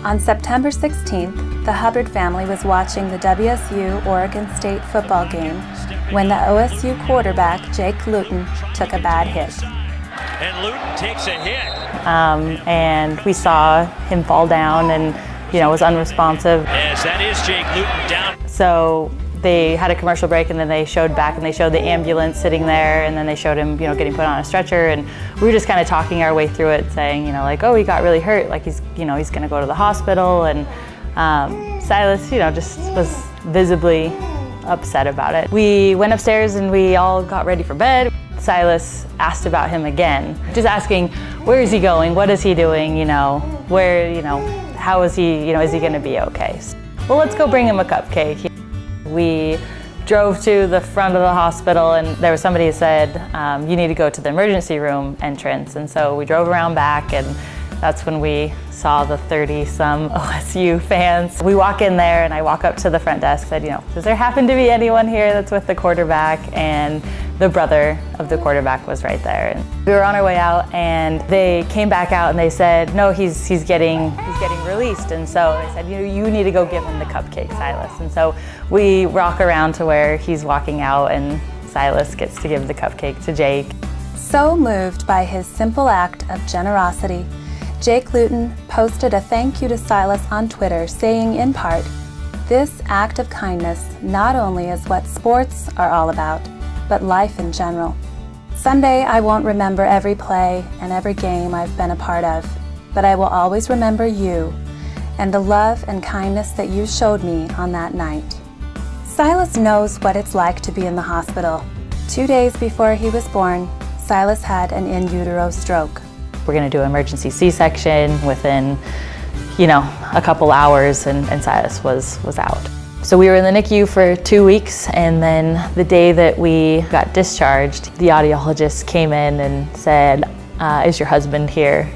On September 16th, the Hubbard family was watching the WSU-Oregon State football game when the OSU quarterback, Jake Luton, took a bad hit. And Luton takes a hit. And we saw him fall down and, was unresponsive. As that is Jake Luton down. So they had a commercial break and then they showed back and they showed the ambulance sitting there and then they showed him, getting put on a stretcher, and we were just kind of talking our way through it, saying, oh, he got really hurt, like he's going to go to the hospital. And Silas, just was visibly upset about it. We went upstairs and we all got ready for bed. Silas asked about him again, just asking, where is he going? What is he doing? How is he, is he going to be okay? Well, let's go bring him a cupcake. We drove to the front of the hospital and there was somebody who said, you need to go to the emergency room entrance. And so we drove around back, and that's when we saw the 30-some OSU fans. We walk in there and I walk up to the front desk, said, does there happen to be anyone here that's with the quarterback? And the brother of the quarterback was right there. And we were on our way out and they came back out and they said, no, he's getting released. And so they said, you need to go give him the cupcake, Silas. And so we walk around to where he's walking out and Silas gets to give the cupcake to Jake. So moved by his simple act of generosity, Jake Luton posted a thank you to Silas on Twitter, saying in part, "This act of kindness not only is what sports are all about, but life in general. Someday I won't remember every play and every game I've been a part of, but I will always remember you and the love and kindness that you showed me on that night." Silas knows what it's like to be in the hospital. 2 days before he was born, Silas had an in utero stroke. We're going to do an emergency C-section within, a couple hours, and Silas was out. So we were in the NICU for 2 weeks, and then the day that we got discharged, the audiologist came in and said, is your husband here?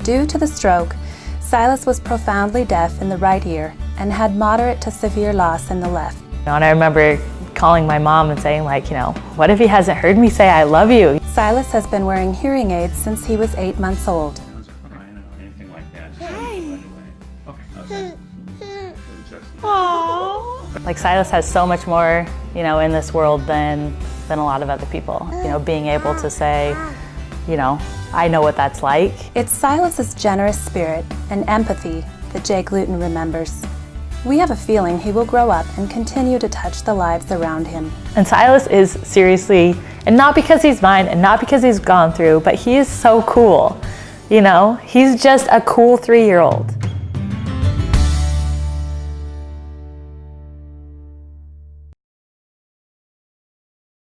Due to the stroke, Silas was profoundly deaf in the right ear and had moderate to severe loss in the left. And I remember calling my mom and saying, what if he hasn't heard me say I love you? Silas has been wearing hearing aids since he was 8 months old. Silas has so much more, in this world than a lot of other people. Being able to say, I know what that's like. It's Silas's generous spirit and empathy that Jake Luton remembers. We have a feeling he will grow up and continue to touch the lives around him. And Silas is seriously, and not because he's mine and not because he's gone through, but he is so cool. He's just a cool 3-year-old.